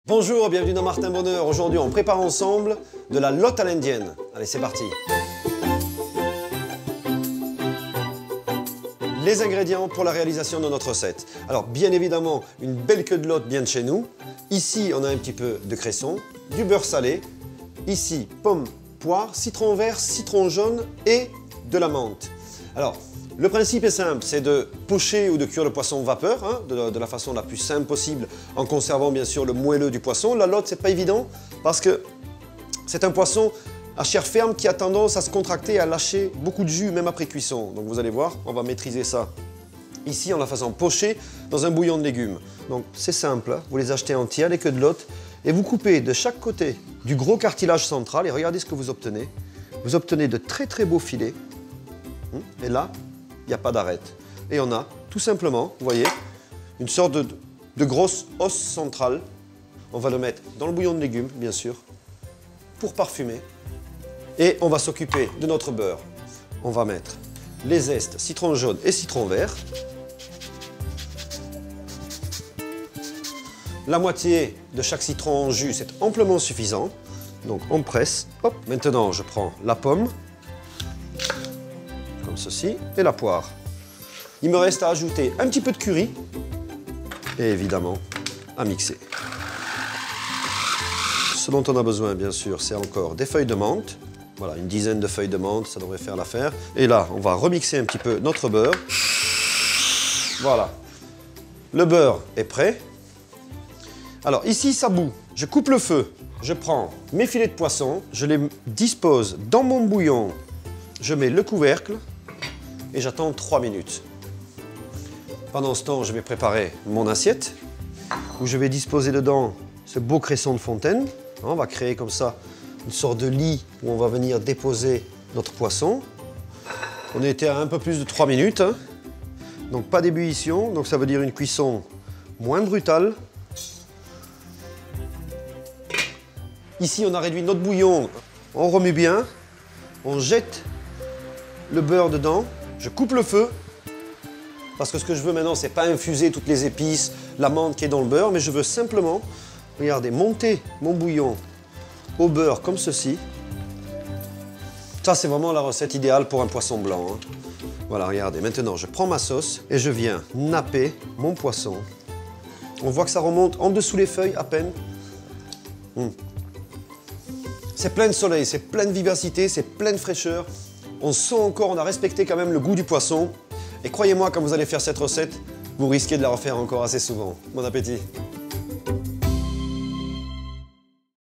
Bonjour, bienvenue dans Martin Bonheur. Aujourd'hui, on prépare ensemble de la lotte à l'indienne. Allez, c'est parti. Les ingrédients pour la réalisation de notre recette. Alors, bien évidemment, une belle queue de lotte bien de chez nous. Ici, on a un petit peu de cresson, du beurre salé. Ici, pommes, poires, citron vert, citron jaune et de la menthe. Alors, le principe est simple, c'est de pocher ou de cuire le poisson vapeur, hein, de la façon la plus simple possible, en conservant bien sûr le moelleux du poisson. La lotte, c'est pas évident parce que c'est un poisson à chair ferme qui a tendance à se contracter et à lâcher beaucoup de jus même après cuisson. Donc vous allez voir, on va maîtriser ça ici en la faisant pocher dans un bouillon de légumes. Donc c'est simple, hein, vous les achetez entières, les queues de lotte, et vous coupez de chaque côté du gros cartilage central et regardez ce que vous obtenez. Vous obtenez de très très beaux filets. Et là, il n'y a pas d'arête. Et on a tout simplement, vous voyez, une sorte de grosse os centrale. On va le mettre dans le bouillon de légumes, bien sûr, pour parfumer. Et on va s'occuper de notre beurre. On va mettre les zestes, citron jaune et citron vert. La moitié de chaque citron en jus, c'est amplement suffisant. Donc on presse. Hop. Maintenant, je prends la pomme, comme ceci, et la poire. Il me reste à ajouter un petit peu de curry et évidemment à mixer. Ce dont on a besoin, bien sûr, c'est encore des feuilles de menthe. Voilà, une dizaine de feuilles de menthe, ça devrait faire l'affaire. Et là, on va remixer un petit peu notre beurre. Voilà. Le beurre est prêt. Alors ici, ça bout. Je coupe le feu. Je prends mes filets de poisson. Je les dispose dans mon bouillon. Je mets le couvercle et j'attends 3 minutes. Pendant ce temps, je vais préparer mon assiette où je vais disposer dedans ce beau cresson de fontaine. On va créer comme ça une sorte de lit où on va venir déposer notre poisson. On était à un peu plus de 3 minutes, hein. Donc pas d'ébullition, donc ça veut dire une cuisson moins brutale. Ici, on a réduit notre bouillon, on remue bien, on jette le beurre dedans, je coupe le feu, parce que ce que je veux maintenant, c'est pas infuser toutes les épices, la menthe qui est dans le beurre, mais je veux simplement, regardez, monter mon bouillon au beurre comme ceci. Ça, c'est vraiment la recette idéale pour un poisson blanc, hein. Voilà, regardez, maintenant, je prends ma sauce et je viens napper mon poisson. On voit que ça remonte en dessous les feuilles à peine. C'est plein de soleil, c'est plein de vivacité, c'est plein de fraîcheur. On sent encore, on a respecté quand même le goût du poisson. Et croyez-moi, quand vous allez faire cette recette, vous risquez de la refaire encore assez souvent. Bon appétit!